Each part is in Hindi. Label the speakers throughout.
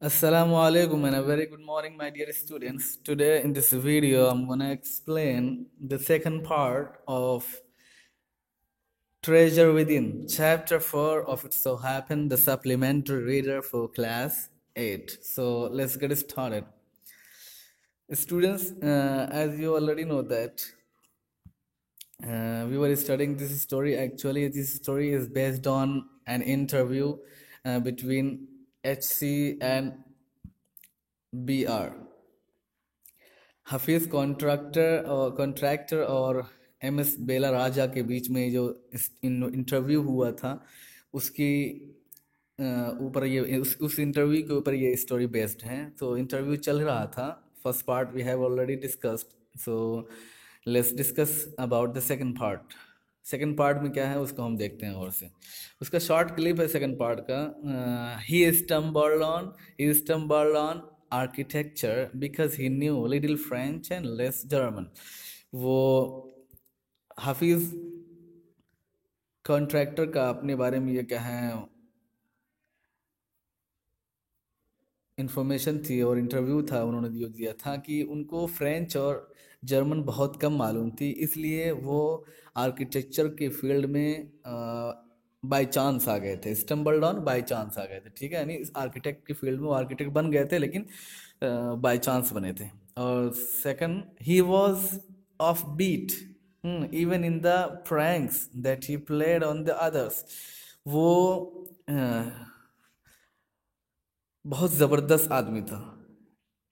Speaker 1: Assalamu alaikum and a very good morning, my dear students. Today in this video, I'm gonna explain the second part of Treasure Within, Chapter 4 of It So Happened, the supplementary reader for class 8. So let's get started. Students, as you already know that we were studying this story. Actually, this story is based on an interview between HC and BR. Hafeez contractor और MS बेला राजा के बीच में जो इंटरव्यू हुआ था उसकी ऊपर ये उस इंटरव्यू के ऊपर ये स्टोरी बेस्ड है। तो इंटरव्यू चल रहा था, first part we have already discussed, so let's discuss about the second part. Second part में क्या है उसको हम देखते हैं और से। उसका शॉर्ट क्लिप है सेकंड पार्ट का। He stumbled on architecture because he knew little French and less German. वो हाफिज कॉन्ट्रैक्टर का अपने बारे में ये क्या है इन्फॉर्मेशन थी और इंटरव्यू था, उन्होंने दिया था कि उनको फ्रेंच और जर्मन बहुत कम मालूम थी, इसलिए वो आर्किटेक्चर के फील्ड में बाय चांस आ गए थे। स्टम्बल्ड ऑन बाय चांस आ गए थे, ठीक है, यानी इस आर्किटेक्ट के फील्ड में वो आर्किटेक्ट बन गए थे लेकिन बाय चांस बने थे। और second, he was off beat even in the pranks that he played on the others. वो बहुत ज़बरदस्त आदमी था,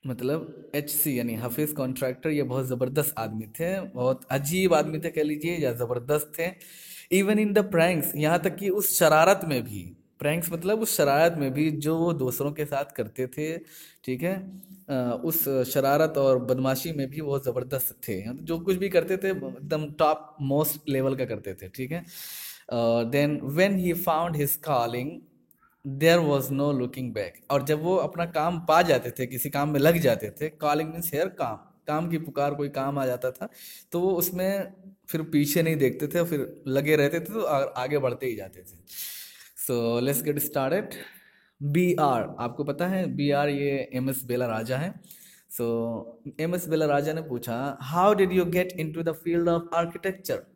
Speaker 1: मतलब HC यानी हाफिज कॉन्ट्रैक्टर ये बहुत ज़बरदस्त आदमी थे, बहुत अजीब आदमी थे कह लीजिए या ज़बरदस्त थे। इवन इन द प्रैंक्स, यहाँ तक कि उस शरारत में भी, प्रैंक्स मतलब उस शरारत में भी जो वो दूसरों के साथ करते थे, ठीक है, उस शरारत और बदमाशी में भी वो ज़बरदस्त थे, जो कुछ भी करते थे एकदम टॉप मोस्ट लेवल का करते थे, ठीक है। Then when he found his calling there was no looking back. और जब वो अपना काम पा जाते थे, किसी काम में लग जाते थे, कॉलिंग मीन्स हेयर, काम, काम की पुकार, कोई काम आ जाता था तो वो उसमें फिर पीछे नहीं देखते थे, फिर लगे रहते थे तो आगे बढ़ते ही जाते थे। So let's get started. BR, आपको पता है BR ये MS बेला राजा है। सो MS बेला राजा ने पूछा, how did you get into the field of architecture.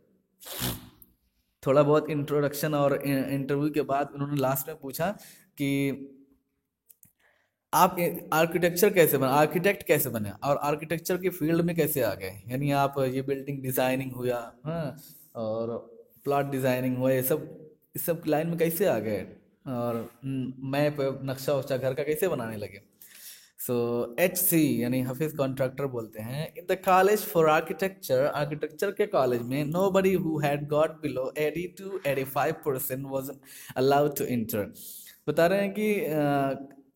Speaker 1: थोड़ा बहुत इंट्रोडक्शन और इंटरव्यू के बाद उन्होंने लास्ट में पूछा कि आप आर्किटेक्चर कैसे बने, आर्किटेक्ट कैसे बने और आर्किटेक्चर के फील्ड में कैसे आ गए, यानी आप ये बिल्डिंग डिजाइनिंग हुआ, हाँ, और प्लॉट डिजाइनिंग हुआ, ये सब इस सब लाइन में कैसे आ गए, और मैप नक्शा वक्शा घर का कैसे बनाने लगे। सो HC यानी हाफिज कॉन्ट्रैक्टर बोलते हैं, in the college for architecture, architecture के कॉलेज में nobody who had got below 80 to 85% was allowed to enter। बता रहे हैं कि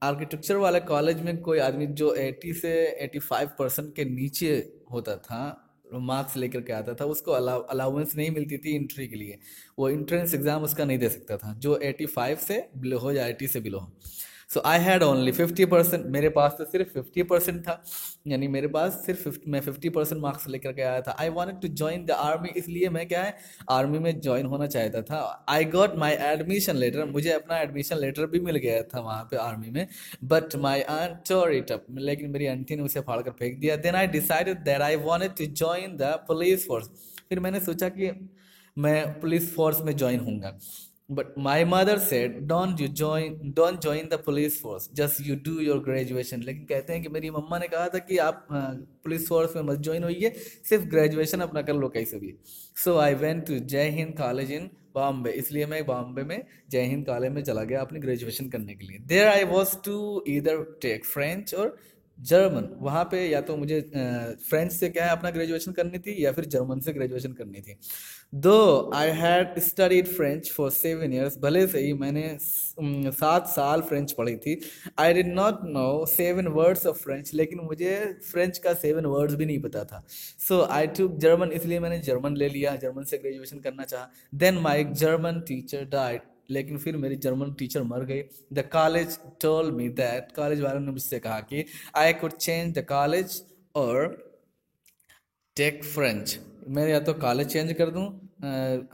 Speaker 1: आर्किटेक्चर वाले कॉलेज में कोई आदमी जो 80 से 85% के नीचे होता था, मार्क्स लेकर के आता था, उसको अलाउंस नहीं मिलती थी एंट्री के लिए। वो इंट्रेंस एग्जाम उसका नहीं दे सकता था जो 85 से बिलो हो या 80 से बिलो हो। सो आई हैड ओनली 50%, मेरे पास तो सिर्फ 50% था, यानी मेरे पास सिर्फ 50, मैं 50% मार्क्स लेकर के आया था। I wanted to join the army, इसलिए मैं क्या है आर्मी में ज्वाइन होना चाहता था। I got my admission letter, मुझे अपना एडमिशन लेटर भी मिल गया था वहाँ पे आर्मी में, but my aunt tore it up, लेकिन मेरी आंटी ने उसे फाड़ कर फेंक दिया। Then I decided that I wanted to join the police force, फिर मैंने सोचा कि मैं पुलिस फोर्स में ज्वाइन होऊंगा। But my mother said don't join the police force, just you do your graduation. लेकिन कहते हैं कि मेरी मम्मा ने कहा था कि आप पुलिस फोर्स में मत ज्वाइन होइए, सिर्फ ग्रेजुएशन अपना कर लो कैसे भी। सो I went to Jai Hind college in Bombay, इसलिए मैं बॉम्बे में जय हिंद कॉलेज में चला गया अपनी ग्रेजुएशन करने के लिए। There I was to either take French और जर्मन, वहाँ पे या तो मुझे फ्रेंच से क्या है अपना ग्रेजुएशन करनी थी या फिर जर्मन से ग्रेजुएशन करनी थी। दो I had studied French for 7 years, भले से ही मैंने 7 साल फ्रेंच पढ़ी थी। I did not know 7 words of French, लेकिन मुझे फ्रेंच का 7 words भी नहीं पता था। सो आई टूक जर्मन, इसलिए मैंने जर्मन ले लिया, जर्मन से ग्रेजुएशन करना चाहा। देन माई जर्मन टीचर डाइड, लेकिन फिर मेरी जर्मन टीचर मर गई। The college told me that, college वालों ने मुझसे कहा कि I could change the college और टेक फ्रेंच, मैं या तो कॉलेज चेंज कर दूं,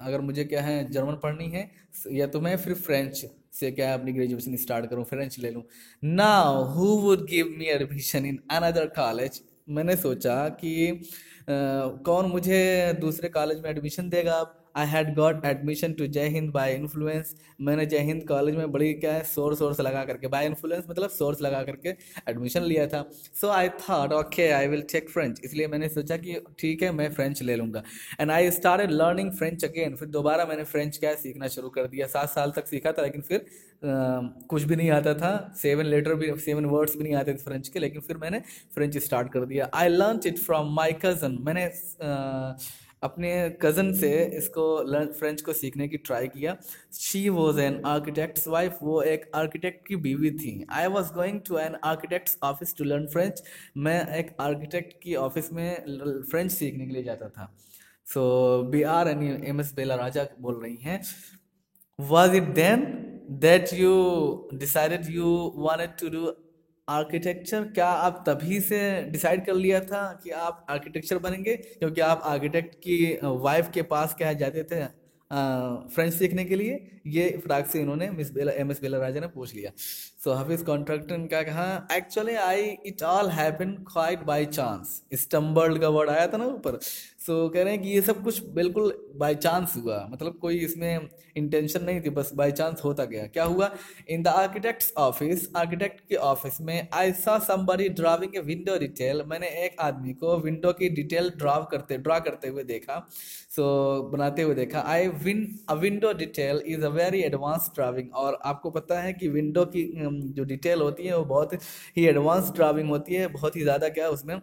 Speaker 1: अगर मुझे क्या है जर्मन पढ़नी है, या तो मैं फिर फ्रेंच से क्या है अपनी ग्रेजुएशन स्टार्ट करूँ, फ्रेंच ले लूँ। Now who would give me admission in another college. मैंने सोचा कि कौन मुझे दूसरे कॉलेज में एडमिशन देगा। I had got admission to Jai Hind bye influence. मैंने जय हिंद कॉलेज में बड़ी क्या है सोर्स लगा करके, बाय इन्फ्लुएंस मतलब सोर्स लगा करके एडमिशन लिया था। So I thought okay I will take French. इसलिए मैंने सोचा कि ठीक है मैं फ्रेंच ले लूँगा। And I started learning French again. फिर दोबारा मैंने फ्रेंच क्या है सीखना शुरू कर दिया। 7 साल तक सीखा था, लेकिन फिर कुछ भी नहीं आता था, 7 वर्ड्स भी नहीं आते थे फ्रेंच के। लेकिन फिर मैंने फ्रेंच स्टार्ट कर दिया। I learn it from my cousin. मैंने अपने कज़न से इसको फ्रेंच को सीखने की ट्राई किया। She was an architect's wife. वो एक आर्किटेक्ट की बीवी थी। I was going to an architect's office to learn French. मैं एक आर्किटेक्ट की ऑफिस में फ्रेंच सीखने के लिए जाता था। So B R N M S Bela Raja बोल रही हैं, was it then that you decided you wanted to do architecture? क्या आप तभी से डिसाइड कर लिया था कि आप आर्किटेक्चर बनेंगे, क्योंकि आप आर्किटेक्ट की वाइफ के पास क्या है जाते थे फ्रेंच सीखने के लिए? ये फटाक से इन्होंने एम एस बेला राजा ने पूछ लिया। सो हाफिज कॉन्ट्रैक्टर ने क्या कहा, actually I it all happen quite by chance. Stumbled का वर्ड आया था ना ऊपर। सो कह रहे हैं कि ये सब कुछ बिल्कुल बाय चांस हुआ, मतलब कोई इसमें इंटेंशन नहीं थी, बस बाय चांस होता गया। क्या हुआ, in the architect's office, architect के ऑफिस में I saw somebody drawing a window detail. मैंने एक आदमी को विंडो की डिटेल ड्रा करते हुए देखा। सो बनाते हुए देखा। A window detail is a very advance drawing. और आपको पता है कि विंडो की जो डिटेल होती है वो बहुत ही एडवांस ड्राविंग होती है, बहुत ही ज़्यादा क्या है उसमें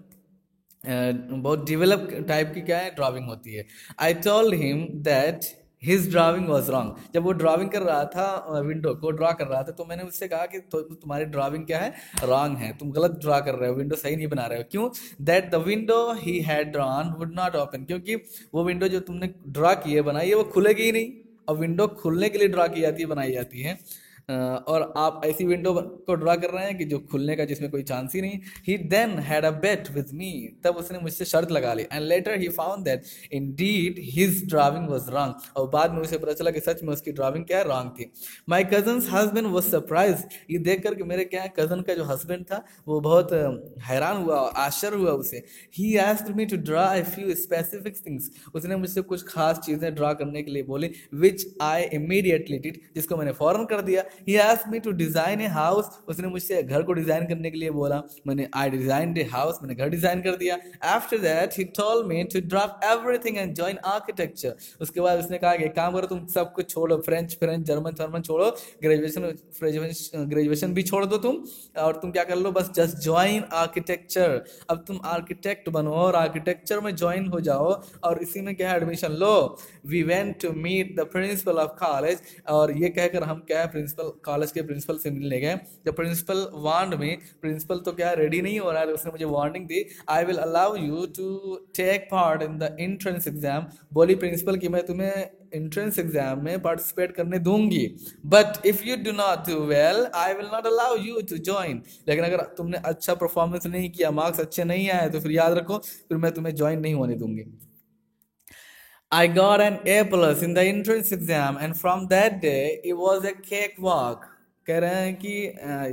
Speaker 1: बहुत डेवलप टाइप की क्या है ड्राविंग होती है। I told him that his drawing was wrong. जब वो ड्राविंग कर रहा था, विंडो को ड्रा कर रहा था, तो मैंने उससे कहा कि तुम्हारी ड्राविंग क्या है, रॉन्ग है, तुम गलत ड्रा कर रहे हो, विंडो सही नहीं बना रहे हो। क्यों? That the window he had drawn would not open. क्योंकि वो विंडो जो तुमने ड्रा की है, बनाई है, वो खुलेगी ही नहीं। और विंडो खुलने के लिए ड्रा की जाती है, बनाई जाती है। और आप ऐसी विंडो को ड्रा कर रहे हैं कि जो खुलने का जिसमें कोई चांस ही नहीं। He then had a bet with me. तब उसने मुझसे शर्त लगा ली। And later he found that indeed his driving was wrong. और बाद में उसे पता चला कि सच में उसकी ड्राइविंग क्या है, रॉन्ग थी। My cousins husband was surprise. ये देख कर के मेरे क्या है कजन का जो हस्बैंड था वो बहुत हैरान हुआ, आश्चर्य हुआ उसे। He asked me to draw a few specific things. उसने मुझसे कुछ खास चीजें ड्रा करने के लिए बोली, विच आई इमीडिएटली डिड, जिसको मैंने फौरन कर दिया। He asked me to design a house. उसने मुझसे घर को डिजाइन करने के लिए बोला। मैंने I designed a house, मैंने घर डिजाइन कर दिया। After that he told me to drop everything and join architecture. उसके बाद उसने कहा कि एक काम करो, तुम सब कुछ छोड़ो, फ्रेंच जर्मन छोड़ो, ग्रेजुएशन भी छोड़ दो तुम, और तुम क्या कर लो, बस जस्ट ज्वाइन आर्किटेक्चर। अब तुम आर्किटेक्ट बनो और आर्किटेक्चर में ज्वाइन हो जाओ और इसी में क्या है एडमिशन लो। We went to meet the principal of college. और ये कहकर हम क्या है प्रिंसिपल कॉलेज के प्रिंसिपल से मिलने गए। जब प्रिंसिपल वार्ड में, प्रिंसिपल तो क्या रेडी नहीं हो रहा है, तो उसने मुझे वार्निंग दी, I will allow you to take part in the entrance exam. बोली प्रिंसिपल कि मैं तुम्हें एंट्रेंस एग्जाम में पार्टिसिपेट करने दूंगी, but if you do not do well I will not allow you to join. लेकिन अगर तुमने अच्छा परफॉर्मेंस नहीं किया, मार्क्स अच्छे नहीं आए, तो फिर याद रखो फिर मैं तुम्हें ज्वाइन नहीं होने दूंगी। I got an A plus in the entrance exam and from that day it was a cakewalk। कह रहे हैं कि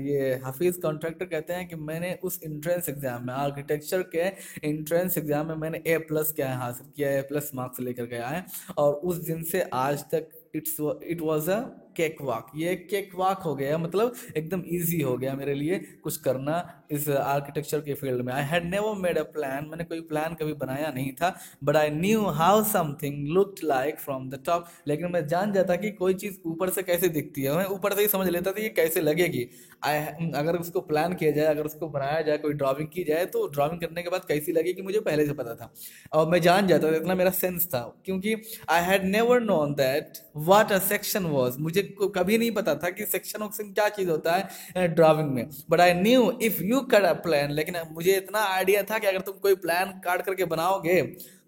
Speaker 1: ये हाफिज कॉन्ट्रैक्टर कहते हैं कि मैंने उस एंट्रेंस एग्जाम में, आर्किटेक्चर के एंट्रेंस एग्जाम में मैंने A प्लस क्या है हासिल किया है, A प्लस मार्क्स लेकर गया है। और उस दिन से आज तक it was a cake walk. ये केक वॉक हो गया, मतलब एकदम इजी हो गया मेरे लिए कुछ करना इस आर्किटेक्चर के फील्ड में। I had never made a plan. मैंने कोई प्लान कभी बनाया नहीं था, but I knew how something looked like from the top. लेकिन मैं जान जाता कि कोई चीज़ ऊपर से कैसे दिखती है, मैं ऊपर से ही समझ लेता था ये कैसे लगेगी। अगर उसको प्लान किया जाए, अगर उसको बनाया जाए, कोई ड्राइंग की जाए, तो ड्राइंग करने के बाद कैसी लगेगी मुझे पहले से पता था। और मैं जान जाता था, इतना मेरा सेंस था। क्योंकि I had never known that what a section was. मुझे कभी नहीं पता था कि सेक्शन क्या चीज़ होता है ड्राइंग में। But I knew if you cut a plan. लेकिन मुझे इतना आइडिया था कि अगर तुम कोई प्लान काट करके बनाओगे,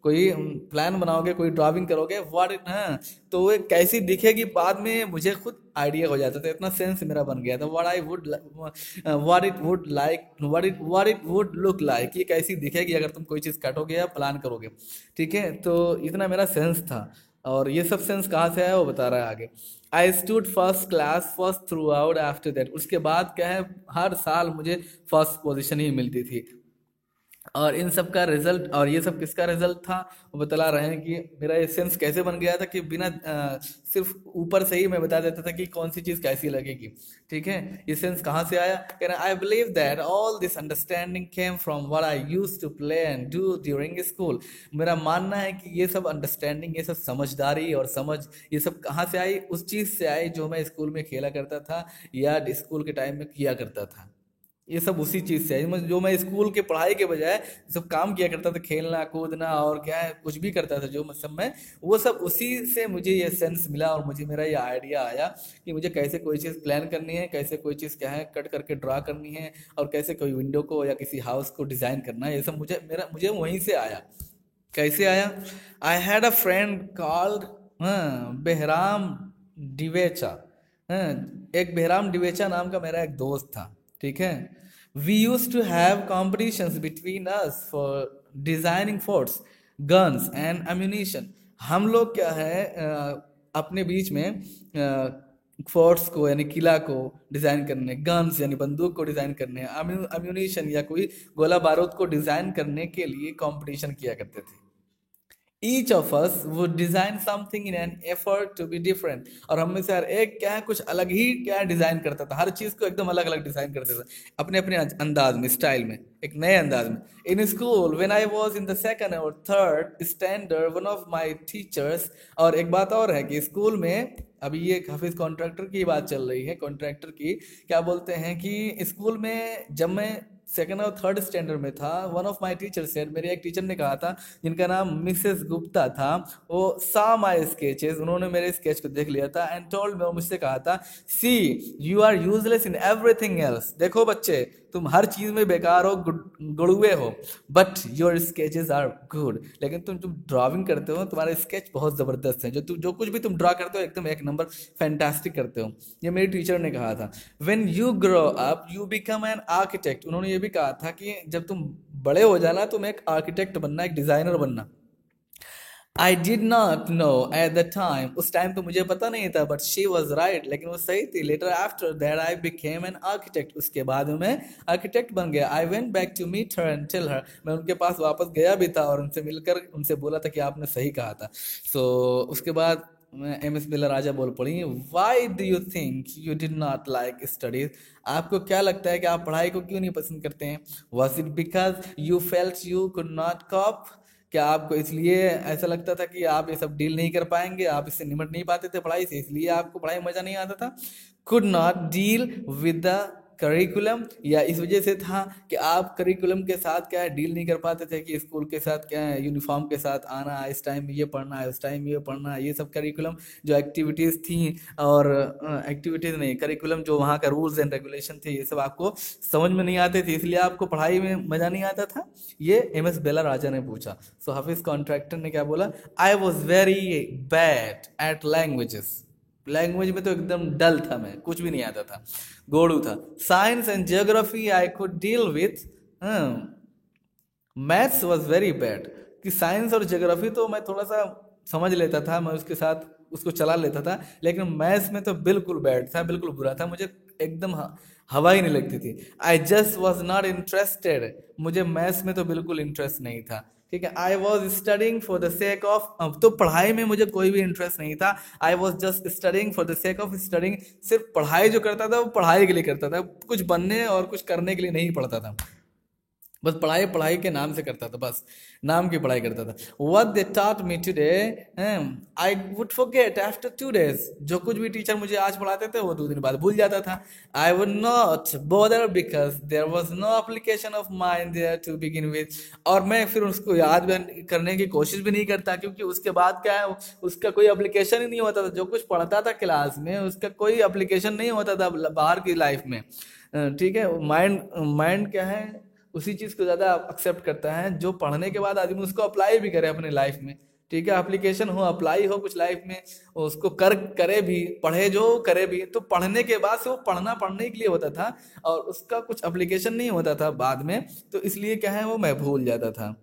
Speaker 1: कोई प्लान बनाओगे, कोई ड्राइंग करोगे, तो वो कैसी दिखेगी बाद में मुझे खुद आइडिया हो जाता था। इतना सेंस मेरा बन गया था। What it would look like, ये कैसी दिखेगी अगर तुम कोई चीज़ काटोगे या प्लान करोगे। ठीक है, तो इतना मेरा सेंस था। और ये सब सेंस कहाँ से आया वो बता रहा है आगे। I stood first class first through out after that, उसके बाद क्या है हर साल मुझे फर्स्ट पोजीशन ही मिलती थी। और इन सब का रिजल्ट, और ये सब किसका रिजल्ट था वो बतला रहे हैं कि मेरा ये सेंस कैसे बन गया था कि बिना सिर्फ ऊपर से ही मैं बता देता था कि कौन सी चीज़ कैसी लगेगी। ठीक है, ये सेंस कहाँ से आया, कह रहे I believe that all this understanding came from what I used to play and do during school. मेरा मानना है कि ये सब अंडरस्टैंडिंग, ये सब समझदारी और समझ, ये सब कहाँ से आई, उस चीज़ से आई जो मैं स्कूल में खेला करता था या स्कूल के टाइम में किया करता था। ये सब उसी चीज़ से है जो मैं स्कूल के पढ़ाई के बजाय सब काम किया करता था, खेलना कूदना और क्या है कुछ भी करता था जो सब मैं, वो सब उसी से मुझे ये सेंस मिला और मुझे मेरा ये आइडिया आया कि मुझे कैसे कोई चीज़ प्लान करनी है, कैसे कोई चीज़ क्या है कट करके ड्रा करनी है, और कैसे कोई विंडो को या किसी हाउस को डिज़ाइन करना है। ये सब मुझे वहीं से आया। कैसे आया, I had a friend called Behram Divecha. हाँ, एक बेहराम डिवेचा नाम का मेरा एक दोस्त था। ठीक है, we use to have competitions between us for designing forts guns and ammunition. हम लोग क्या है अपने बीच में फोर्ट्स को यानी किला को डिज़ाइन करने, गन्स यानी बंदूक को डिज़ाइन करने, अम्यूनिशन या कोई गोला बारूद को डिज़ाइन करने के लिए कंपटीशन किया करते थे। Each of us would design something in an effort to be different, और हम में से हर एक क्या है कुछ अलग ही क्या डिजाइन करता था, हर चीज को एकदम अलग अलग डिजाइन करता था अपने अपने अंदाज में, स्टाइल में, एक नए अंदाज में। In school when I was in the second और third standard one of my teachers, और एक बात और है कि स्कूल में अभी ये हाफिज कॉन्ट्रैक्टर की बात चल रही है, कॉन्ट्रैक्टर की क्या बोलते हैं कि स्कूल में जब मैं सेकंड और थर्ड स्टैंडर्ड में था, one of my teacher said, मेरे एक टीचर ने कहा था जिनका नाम मिसेस गुप्ता था, वो सा माय स्केचेस, उन्होंने मेरे स्केच को देख लिया था एंड टोल्ड मी, मुझसे कहा था see you are useless in everything else, देखो बच्चे तुम हर चीज में बेकार हो, गुड़ुए हो, but your sketches are good, लेकिन तुम ड्राइंग करते हो, तुम्हारे स्केच बहुत जबरदस्त है, जो कुछ भी तुम ड्रा करते हो एकदम एक नंबर फैंटास्टिक करते हो। ये मेरी टीचर ने कहा था। When you grow up you become an architect, उन्होंने ये भी कहा था कि जब तुम बड़े हो जाना तुम एक आर्किटेक्ट बनना, एक डिजाइनर बनना। I did not know at the time, उस टाइम पे मुझे पता नहीं था, बट शी वॉज राइट, लेकिन वो सही थी। Later after that I became an architect, उसके बाद में मैं आर्किटेक्ट बन गया। I went back to meet her and tell her, मैं उनके पास वापस गया भी था और उनसे मिलकर उनसे बोला था कि आपने सही कहा था। सो उसके बाद एम एस बिरला राजा बोल पड़ी, why do you think you did not like studies, आपको क्या लगता है कि आप पढ़ाई को क्यों नहीं पसंद करते हैं? Was it because you felt you could not cope, क्या आपको इसलिए ऐसा लगता था कि आप ये सब डील नहीं कर पाएंगे, आप इससे निपट नहीं पाते थे पढ़ाई से, इसलिए आपको पढ़ाई में मजा नहीं आता था? Could not deal with the curriculum, या इस वजह से था कि आप करिकुलम के साथ क्या है डील नहीं कर पाते थे, कि स्कूल के साथ क्या है यूनिफॉर्म के साथ आना, इस टाइम में ये पढ़ना है, उस टाइम में ये पढ़ना है, ये सब करिकुलम जो एक्टिविटीज़ थी, और एक्टिविटीज़ नहीं करिकुलम जो वहाँ का रूल्स एंड रेगुलेशन थे, ये सब आपको समझ में नहीं आते थे, इसलिए आपको पढ़ाई में मज़ा नहीं आता था? ये एम एस बेला राजा ने पूछा। सो हाफिज कॉन्ट्रैक्टर ने क्या बोला, I was very bad at languages, language में तो एकदम डल था, मैं कुछ भी नहीं आता था, गोड़ू था। Science and geography I could deal with, maths was very bad, कि साइंस और जियोग्राफी तो मैं थोड़ा सा समझ लेता था, मैं उसके साथ उसको चला लेता था, लेकिन मैथ्स में तो बिल्कुल बैड था, बिल्कुल बुरा था, मुझे एकदम हवा ही नहीं लगती थी। I just was not interested, मुझे मैथ्स में तो बिल्कुल इंटरेस्ट नहीं था। ठीक है, I was studying for the sake of, तो पढ़ाई में मुझे कोई भी इंटरेस्ट नहीं था। I was just studying for the sake of studying, सिर्फ पढ़ाई जो करता था वो पढ़ाई के लिए करता था, कुछ बनने और कुछ करने के लिए नहीं पढ़ता था, बस पढ़ाई पढ़ाई के नाम से करता था, बस नाम की पढ़ाई करता था। What they taught me today, I would forget after 2 days, जो कुछ भी टीचर मुझे आज पढ़ाते थे वो 2 दिन बाद भूल जाता था। I would not bother because there was no application of mine there to begin with, और मैं फिर उसको याद करने की कोशिश भी नहीं करता, क्योंकि उसके बाद क्या है उसका कोई एप्लीकेशन ही नहीं होता था, जो कुछ पढ़ता था क्लास में उसका कोई एप्लीकेशन नहीं होता था बाहर की लाइफ में। ठीक है, माइंड क्या है उसी चीज़ को ज़्यादा एक्सेप्ट करता है जो पढ़ने के बाद आदमी उसको अप्लाई भी करे अपने लाइफ में। ठीक है, एप्लीकेशन हो, अप्लाई हो कुछ लाइफ में, उसको करे भी, पढ़े जो करे भी, तो पढ़ने के बाद से वो पढ़ने के लिए होता था और उसका कुछ एप्लीकेशन नहीं होता था बाद में, तो इसलिए क्या है वो मैं भूल जाता था।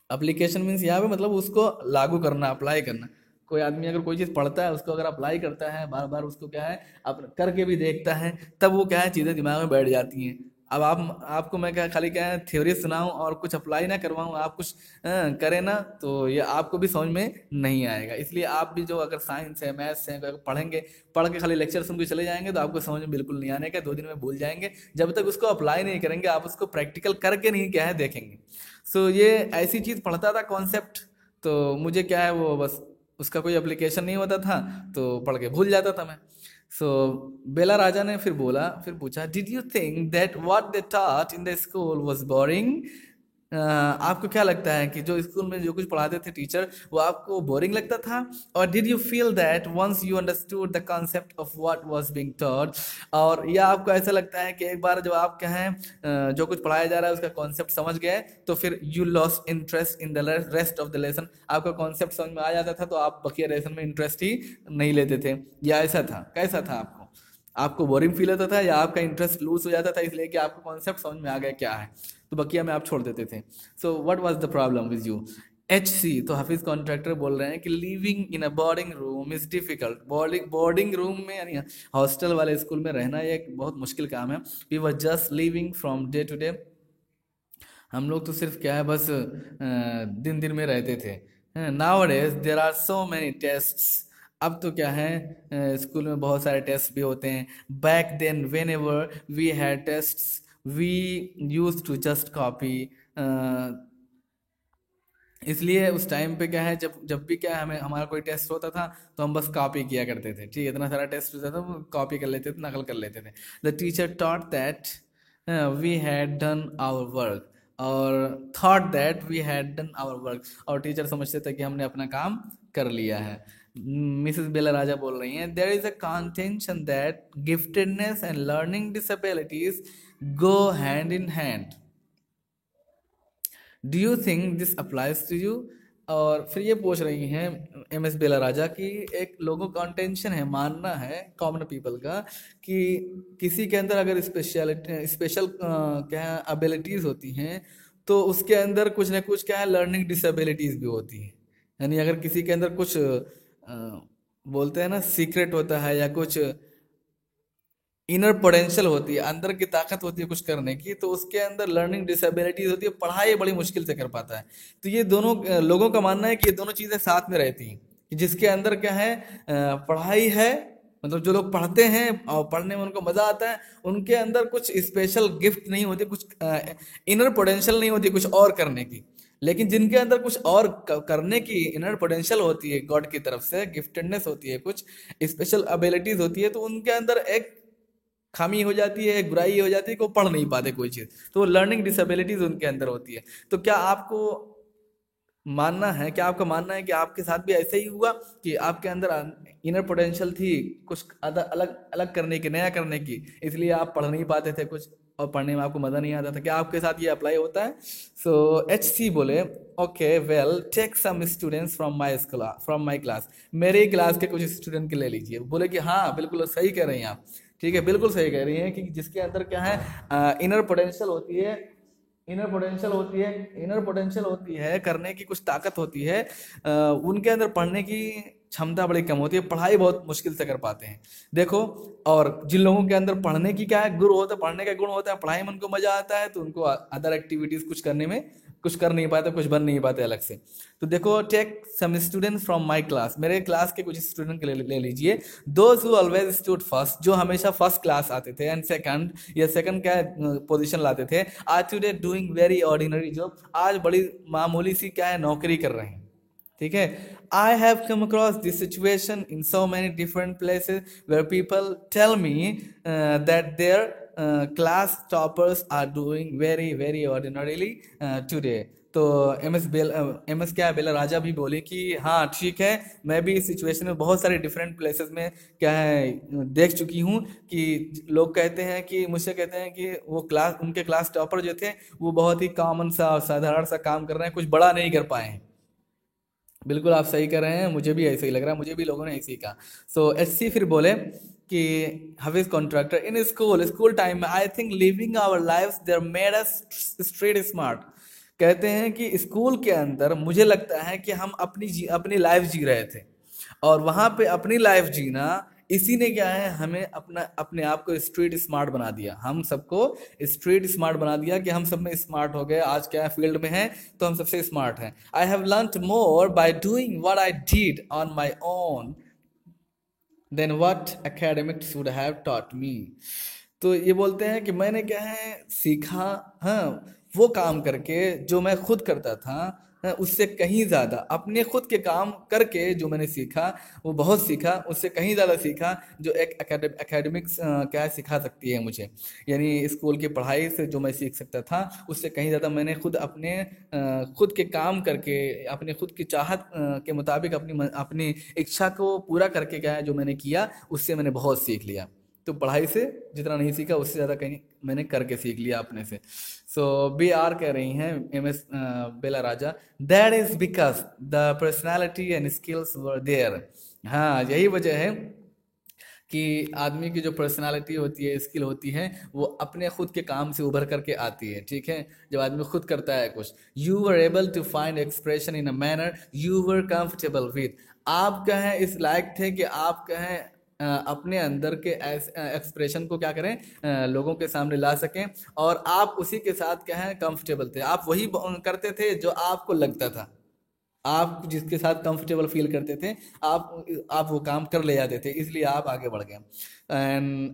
Speaker 1: एप्लीकेशन मीन्स यहाँ पे मतलब उसको लागू करना, अप्लाई करना। कोई आदमी अगर कोई चीज़ पढ़ता है, उसको अगर अप्लाई करता है बार बार, उसको क्या है अब करके भी देखता है, तब वो क्या है चीज़ें दिमाग में बैठ जाती हैं। अब आप आपको मैं क्या खाली क्या है थ्योरी सुनाऊं और कुछ अप्लाई ना करवाऊं, आप कुछ करें ना, तो ये आपको भी समझ में नहीं आएगा। इसलिए आप भी जो अगर साइंस है, मैथ्स है, अगर पढ़ेंगे, पढ़ के खाली लेक्चर सुन के चले जाएंगे तो आपको समझ में बिल्कुल नहीं आने का, 2 दिन में भूल जाएंगे। जब तक उसको अप्लाई नहीं करेंगे, आप उसको प्रैक्टिकल करके नहीं क्या है देखेंगे। सो ये ऐसी चीज़ पढ़ता था कॉन्सेप्ट, तो मुझे क्या है वो बस उसका कोई एप्लीकेशन नहीं होता था, तो पढ़ के भूल जाता था मैं। सो बेला राजा ने फिर बोला, फिर पूछा, did you think that what they taught in the school was boring? आपको क्या लगता है कि जो स्कूल में जो कुछ पढ़ाते थे टीचर, वो आपको बोरिंग लगता था? और did you feel that once you understood the concept of what was being taught? और या आपको ऐसा लगता है कि एक बार जब आप क्या है जो कुछ पढ़ाया जा रहा है उसका कॉन्सेप्ट समझ गए, तो फिर you lost interest in the rest of the lesson? आपका कॉन्सेप्ट समझ में आ जाता था तो आप बकिया लेसन में इंटरेस्ट ही नहीं लेते थे, या ऐसा था? कैसा था आपको? आपको बोरिंग फील होता था, या आपका इंटरेस्ट लूज हो जाता था इसलिए कि आपको कॉन्सेप्ट समझ में आ गया क्या है, तो बकिया में आप छोड़ देते थे? So what was the problem with you? HC तो हाफिज कॉन्ट्रैक्टर बोल रहे हैं कि living in a boarding room is difficult. Boarding room में यानी हॉस्टल वाले स्कूल में रहना ये एक बहुत मुश्किल काम है। We were just living from day to day. हम लोग तो सिर्फ क्या है बस दिन दिन में रहते थे। Nowadays there are so many tests. अब तो क्या है स्कूल में बहुत सारे टेस्ट भी होते हैं। Back then whenever we had tests we use to just copy. इसलिए उस टाइम पे क्या है जब जब भी क्या है हमें हमारा कोई टेस्ट होता था तो हम बस कॉपी किया करते थे। ठीक है, इतना सारा टेस्ट होता था, कॉपी कर लेते थे, नकल कर लेते थे। The teacher taught that we had done our work, और thought that we had done our work, और टीचर समझते थे कि हमने अपना काम कर लिया है। मिसेस बेला राजा बोल रही हैं, there is a contention that giftedness and learning disabilities go hand in hand. Do you think this applies to you? और फिर ये पूछ रही हैं MS बेला राजा की एक लोगों का इंटेंशन है, मानना है कॉमन पीपल का कि किसी के अंदर अगर स्पेशल क्या है एबिलिटीज होती हैं, तो उसके अंदर कुछ ना कुछ क्या है लर्निंग डिसेबिलिटीज भी होती हैं। यानी अगर किसी के अंदर कुछ बोलते हैं ना सीक्रेट होता है, या कुछ इनर पोटेंशियल होती है, अंदर की ताकत होती है कुछ करने की, तो उसके अंदर लर्निंग डिसेबिलिटीज होती है, पढ़ाई बड़ी मुश्किल से कर पाता है। तो ये दोनों लोगों का मानना है कि ये दोनों चीजें साथ में रहती हैं, कि जिसके अंदर क्या है पढ़ाई है, मतलब जो लोग पढ़ते हैं और पढ़ने में उनको मजा आता है, उनके अंदर कुछ स्पेशल गिफ्ट नहीं होती, कुछ इनर पोटेंशियल नहीं होती कुछ और करने की। लेकिन जिनके अंदर कुछ और करने की इनर पोटेंशियल होती है, गॉड की तरफ से गिफ्टेडनेस होती है, कुछ स्पेशल एबिलिटीज होती है, तो उनके अंदर एक खामी हो जाती है, एक बुराई हो जाती है कि वो पढ़ नहीं पाते कोई चीज़, तो वो लर्निंग डिसेबिलिटीज उनके अंदर होती है। तो क्या आपको मानना है, क्या आपका मानना है कि आपके साथ भी ऐसे ही हुआ कि आपके अंदर इनर पोटेंशियल थी कुछ अलग अलग करने की, नया करने की, इसलिए आप पढ़ नहीं पाते थे कुछ, और पढ़ने में आपको मज़ा नहीं आता था? क्या आपके साथ ये अप्लाई होता है? सो HC बोले, okay well take some students from my class. मेरे क्लास के कुछ स्टूडेंट के ले लीजिए। बोले कि हाँ बिल्कुल सही कह रही हैं आप, ठीक है बिल्कुल सही कह रही हैं कि जिसके अंदर क्या है इनर पोटेंशियल होती है, इनर पोटेंशियल होती है करने की कुछ ताकत होती है, उनके अंदर पढ़ने की क्षमता बड़ी कम होती है, पढ़ाई बहुत मुश्किल से कर पाते हैं। देखो, और जिन लोगों के अंदर पढ़ने की क्या है गुण होता है, पढ़ने का गुण होता है, पढ़ाई में उनको मजा आता है, तो उनको अदर एक्टिविटीज कुछ करने में कुछ कर नहीं पाते, कुछ बन नहीं पाते अलग से। तो देखो, take some students from my class, मेरे क्लास के कुछ स्टूडेंट के ले लीजिए। Those who always stood first, जो हमेशा फर्स्ट क्लास आते थे, एंड सेकंड या सेकंड क्या पोजीशन लाते थे, are today doing very ordinary job, आज बड़ी मामूली सी क्या है नौकरी कर रहे हैं। ठीक है, I have come across this situation in so many different places where people tell me that their class toppers are doing very very ordinarily today. तो एम एस क्या बेला राजा भी बोली कि हाँ ठीक है, मैं भी इस सिचुएशन में बहुत सारे डिफरेंट प्लेसेस में क्या है देख चुकी हूँ कि लोग कहते हैं कि मुझसे कहते हैं कि वो उनके क्लास टॉपर जो थे वो बहुत ही कॉमन सा साधारण सा काम कर रहे हैं, कुछ बड़ा नहीं कर पाए हैं। बिल्कुल आप सही कर रहे हैं, मुझे भी ऐसे ही लग रहा है, मुझे भी लोगों ने ऐसे ही कहा। सो HC फिर बोले कि Hafeez Contractor, in school time में I think living our lives there made us street smart, कहते हैं कि स्कूल के अंदर मुझे लगता है कि हम अपनी लाइफ जी रहे थे, और वहां पे अपनी लाइफ जीना, इसी ने क्या है हमें अपने आप को स्ट्रीट स्मार्ट बना दिया, हम सबको स्ट्रीट स्मार्ट बना दिया कि हम सब में स्मार्ट हो गए। आज क्या फील्ड में है तो हम सबसे स्मार्ट हैं। I have learn more by doing what I did on my own then what academic should have taught me. तो ये बोलते हैं कि मैंने क्या है सीखा, हाँ, वो काम करके जो मैं खुद करता था, हाँ, उससे कहीं ज़्यादा अपने खुद के काम करके जो मैंने सीखा वो बहुत सीखा, उससे कहीं ज़्यादा सीखा जो एक एकेडमिक्स क्या है सिखा सकती है मुझे। यानी स्कूल की पढ़ाई से जो मैं सीख सकता था उससे कहीं ज़्यादा मैंने खुद अपने खुद के काम करके, अपने खुद की चाहत के मुताबिक अपनी इच्छा को पूरा करके क्या है जो मैंने किया उससे मैंने बहुत सीख लिया। तो पढ़ाई से जितना नहीं सीखा उससे ज़्यादा कहीं मैंने करके सीख लिया अपने से। सो बी आर कह रही हैं MS Bela Raja, that is because the personality and skills were there. हाँ, यही वजह है कि आदमी की जो पर्सनालिटी होती है, स्किल होती है, वो अपने खुद के काम से उभर करके आती है। ठीक है, जब आदमी खुद करता है कुछ, you were able to find expression in a manner you were comfortable with. आप कहें इस लायक थे कि आप कहें अपने अंदर के एक्सप्रेशन को क्या करें, लोगों के सामने ला सकें, और आप उसी के साथ क्या है कंफर्टेबल थे, आप वही करते थे जो आपको लगता था, आप जिसके साथ कंफर्टेबल फील करते थे आप वो काम कर ले जाते थे, इसलिए आप आगे बढ़ गए।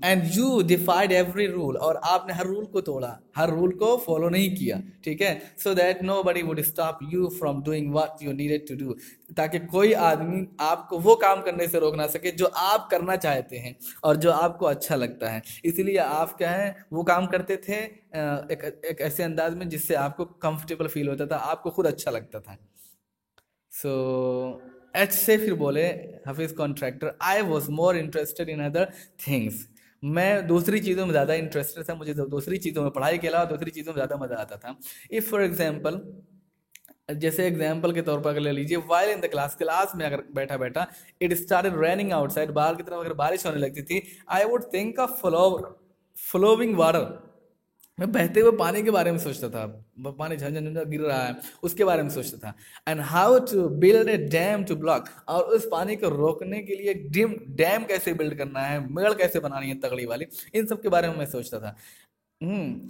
Speaker 1: एंड यू डिफाइड एवरी रूल, और आपने हर रूल को तोड़ा, हर रूल को फॉलो नहीं किया। ठीक है, so that nobody would stop you from doing what you needed to do, ताकि कोई आदमी आपको वो काम करने से रोक ना सके जो आप करना चाहते हैं और जो आपको अच्छा लगता है। इसलिए आप क्या है वो काम करते थे एक ऐसे अंदाज में जिससे आपको कंफर्टेबल फील होता था, आपको खुद अच्छा लगता था। सो एच से फिर बोले Hafeez contractor, I was more interested in other things. मैं दूसरी चीज़ों में ज़्यादा इंटरेस्टेड था, मुझे दूसरी चीज़ों में, पढ़ाई के अलावा दूसरी चीज़ों में ज़्यादा मज़ा आता था। इफ़ फॉर एग्जाम्पल, जैसे एग्जाम्पल के तौर पर अगर ले लीजिए, वाइल इन द क्लास में अगर बैठा बैठा इट स्टार्टेड रेनिंग आउटसाइड, बाहर की तरफ अगर बारिश होने लगती थी, I would think of flowing water, मैं बहते हुए पानी के बारे में सोचता था, पानी झंझन झंझन गिर रहा है उसके बारे में सोचता था। And how to build a dam to block, और उस पानी को रोकने के लिए डैम कैसे बिल्ड करना है, मेड़ कैसे बनानी है तगड़ी वाली, इन सब के बारे में मैं सोचता था।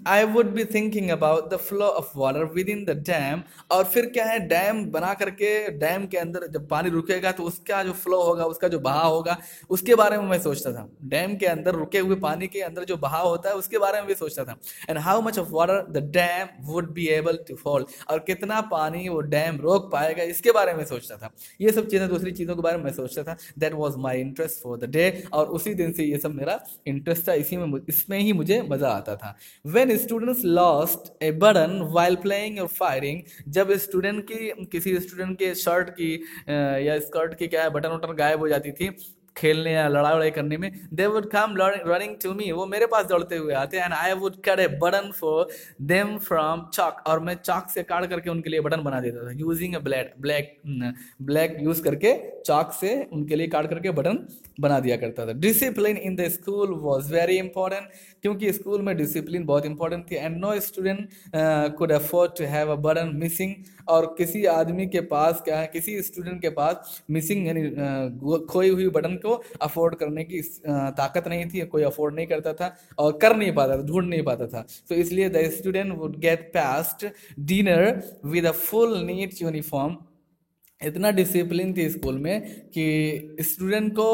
Speaker 1: I would be thinking about the flow of water with in the dam, और फिर क्या है डैम बना करके डैम के अंदर जब पानी रुकेगा तो उसका जो फ्लो होगा, उसका जो बहाव होगा, उसके बारे में मैं सोचता था। डैम के अंदर रुके हुए पानी के अंदर जो बहाव होता है उसके बारे में भी सोचता था। And how much of water the dam would be able to hold, और कितना पानी वो डैम रोक पाएगा इसके बारे में सोचता था। ये सब चीज़ें, दूसरी चीज़ों के बारे में मैं सोचता था। That was my interest for the day, और उसी दिन से ये सब मेरा इंटरेस्ट था, इसमें ही मुझे मज़ा आता था। When students lost a button while playing or fighting, जब स्टूडेंट की किसी स्टूडेंट के शर्ट की या स्कर्ट की क्या है बटन वटन गायब हो जाती थी खेलने या लड़ाई वड़ाई करने में, they would come running to me, वो मेरे पास दौड़ते हुए आते, and I would cut a button for them from chalk, और मैं चॉक से काट करके उनके लिए बटन बना देता था, यूजिंग ए ब्लैक यूज करके चॉक से उनके लिए काट करके बटन बना दिया करता था। Discipline in the school was very important, क्योंकि स्कूल में डिसिप्लिन बहुत इंपॉर्टेंट थी। And no student could afford to have a button missing, और किसी आदमी के पास क्या है, किसी स्टूडेंट के पास मिसिंग यानी खोई हुई बटन को अफोर्ड करने की ताकत नहीं थी, कोई अफोर्ड नहीं करता था और कर नहीं पाता था, ढूंढ नहीं पाता था। तो इसलिए the student would get past dinner with a full neat uniform. इतना डिसिप्लिन थी स्कूल में कि स्टूडेंट को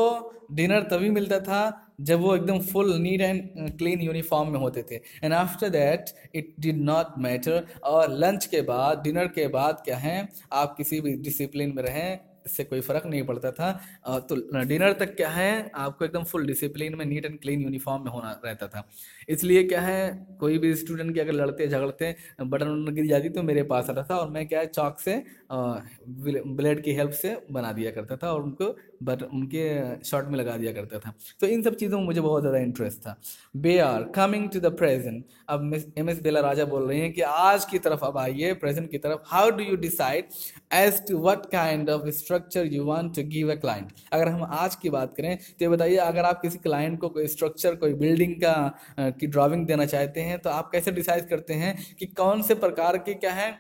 Speaker 1: डिनर तभी मिलता था जब वो एकदम full neat and clean uniform में होते थे। And after that it did not matter, और लंच के बाद, डिनर के बाद क्या है, आप किसी भी डिसिप्लिन में रहें इससे कोई फ़र्क नहीं पड़ता था। तो डिनर तक क्या है आपको एकदम फुल डिसिप्लिन में नीट एंड क्लीन यूनिफॉर्म में होना रहता था। इसलिए क्या है कोई भी स्टूडेंट की अगर लड़ते झगड़ते बटन वटन गिर जाती तो मेरे पास आता था, और मैं क्या है चॉक से ब्लेड की हेल्प से बना दिया करता था और उनको बट उनके शॉर्ट में लगा दिया करता था। तो इन सब चीज़ों में मुझे बहुत ज़्यादा इंटरेस्ट था। Bear coming to the present, अब मिस MS बेला राजा बोल रही हैं कि आज की तरफ अब आइए, प्रेजेंट की तरफ। How do you decide as to what kind of structure you want to give a client. अगर हम आज की बात करें तो ये बताइए, अगर आप किसी क्लाइंट को कोई स्ट्रक्चर, कोई बिल्डिंग का की ड्राइंग देना चाहते हैं, तो आप कैसे डिसाइड करते हैं कि कौन से प्रकार की क्या है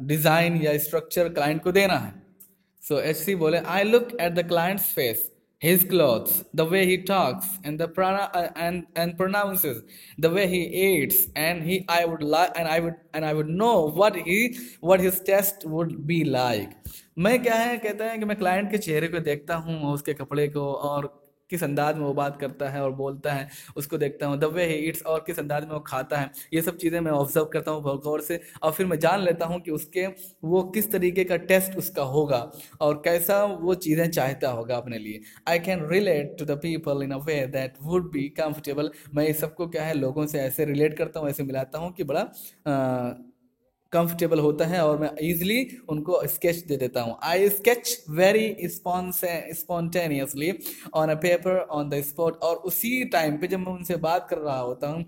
Speaker 1: डिज़ाइन या स्ट्रक्चर क्लाइंट को देना है। सो HC बोले, I look at the clients face, his clothes, the way he talks, and the and pronounces, the way he eats, and he I would like and I would know what his taste would be like. मैं क्या है कहते हैं कि मैं क्लाइंट के चेहरे को देखता हूँ, उसके कपड़े को, और किस अंदाज में वो बात करता है और बोलता है उसको देखता हूँ, द वे ही ईट्स, और किस अंदाज में वो खाता है। ये सब चीज़ें मैं ऑब्जर्व करता हूँ बहुत गौर से, और फिर मैं जान लेता हूँ कि उसके वो किस तरीके का टेस्ट उसका होगा और कैसा वो चीज़ें चाहता होगा अपने लिए। I can relate to the people in a way that would be comfortable. मैं इस सबको क्या है लोगों से ऐसे रिलेट करता हूँ, ऐसे मिलाता हूँ कि बड़ा कंफर्टेबल होता है, और मैं इजीली उनको स्केच दे देता हूँ। I sketch very spontaneously on a paper on the spot, और उसी टाइम पे जब मैं उनसे बात कर रहा होता हूँ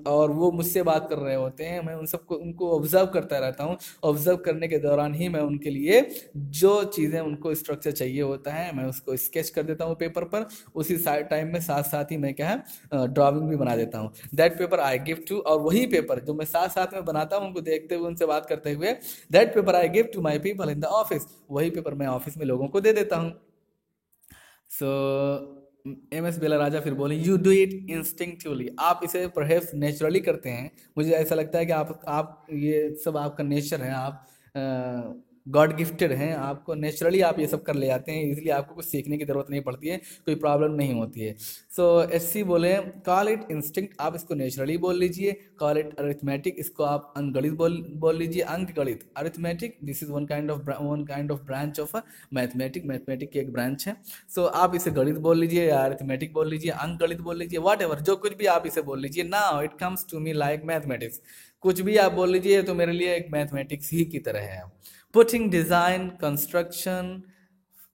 Speaker 1: और वो मुझसे बात कर रहे होते हैं, मैं उनको ऑब्जर्व करता रहता हूँ। ऑब्जर्व करने के दौरान ही मैं उनके लिए जो चीज़ें उनको स्ट्रक्चर चाहिए होता है मैं उसको स्केच कर देता हूँ पेपर पर। उसी टाइम में साथ साथ ही मैं क्या है ड्राइंग भी बना देता हूँ। That paper I give to, और वही पेपर जो मैं साथ साथ में बनाता हूँ उनको देखते हुए उनसे बात करते हुए, that paper I give to my people in the office, वही पेपर मैं ऑफिस में लोगों को दे देता हूँ। सो MS बेला राजा फिर बोले, यू डू इट इंस्टिंक्टिवली, आप इसे परहैप्स नेचुरली करते हैं। मुझे ऐसा लगता है कि आप ये सब आपका नेचर है, आप गॉड गिफ्टेड हैं, आपको नेचुरली आप ये सब कर ले जाते हैं, इसलिए आपको कुछ सीखने की ज़रूरत नहीं पड़ती है, कोई प्रॉब्लम नहीं होती है। सो HC बोले, कॉल इट इंस्टिंक्ट, आप इसको नेचुरली बोल लीजिए। कॉल इट अरिथमेटिक, इसको आप अंकगणित बोल लीजिए, अंक गणित। Arithmetic, this is one kind of branch of mathematic की एक ब्रांच है। सो आप इसे गणित बोल लीजिए या अरिथमेटिक बोल लीजिए, अंक गणित बोल लीजिए, वॉट एवर, जो कुछ भी आप इसे बोल लीजिए। Now it comes to me like mathematics, कुछ भी आप बोल लीजिए तो मेरे लिए एक मैथमेटिक्स ही की तरह है। Putting design, construction,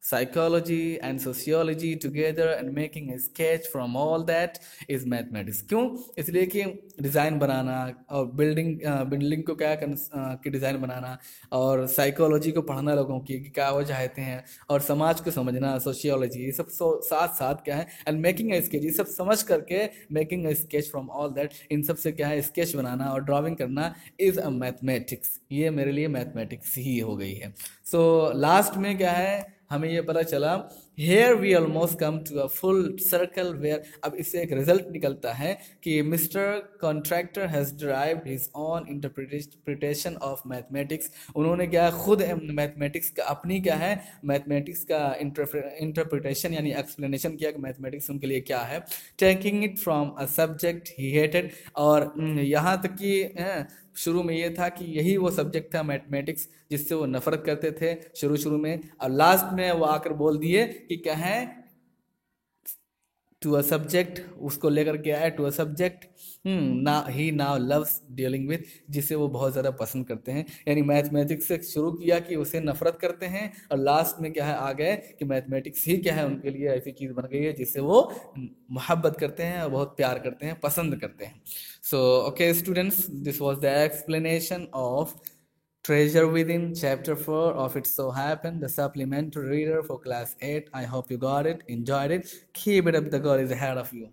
Speaker 1: psychology and sociology together and making a sketch from all that is mathematics। क्यों? इसलिए कि डिज़ाइन बनाना और बिल्डिंग को क्या की डिज़ाइन बनाना, और साइकोलॉजी को पढ़ना लोगों की कि क्या वो चाहते हैं, और समाज को समझना, सोशियोलॉजी, ये सब साथ साथ क्या है, एंड मेकिंग ए स्केच, ये सब समझ करके making a sketch from all that, इन सब से क्या है स्केच बनाना और ड्राइंग करना इज़ अ मैथमेटिक्स। ये मेरे लिए मैथमेटिक्स ही हो गई है। सो लास्ट में क्या है हमें ये पता चला, here we almost come to a full circle where, अब इससे एक रिजल्ट निकलता है कि mister Contractor has derived his own interpretation of mathematics. उन्होंने क्या खुद मैथमेटिक्स का अपनी क्या है मैथमेटिक्स का इंटरप्रिटेशन यानी एक्सप्लेनेशन किया कि मैथमेटिक्स उनके लिए क्या है। Taking it from a subject he hated, और यहाँ तक कि शुरू में ये था कि यही वो सब्जेक्ट था मैथमेटिक्स जिससे वो नफरत करते थे शुरू में, और लास्ट में वो आकर बोल दिए कि क्या है टू अ सब्जेक्ट, उसको लेकर के आए टू अ सब्जेक्ट ना ही नाउ लव्स डीलिंग विथ, जिसे वो बहुत ज़्यादा पसंद करते हैं। यानी मैथमेटिक्स से शुरू किया कि उसे नफरत करते हैं, और लास्ट में क्या है आ गए कि मैथमेटिक्स ही क्या है उनके लिए ऐसी चीज़ बन गई है जिससे वो मोहब्बत करते हैं और बहुत प्यार करते हैं, पसंद करते हैं। So okay students, this was the explanation of Treasure Within Chapter 4 of It So Happened, the supplementary reader for Class 8. I hope you got it, enjoyed it. Keep it up, the God is ahead of you.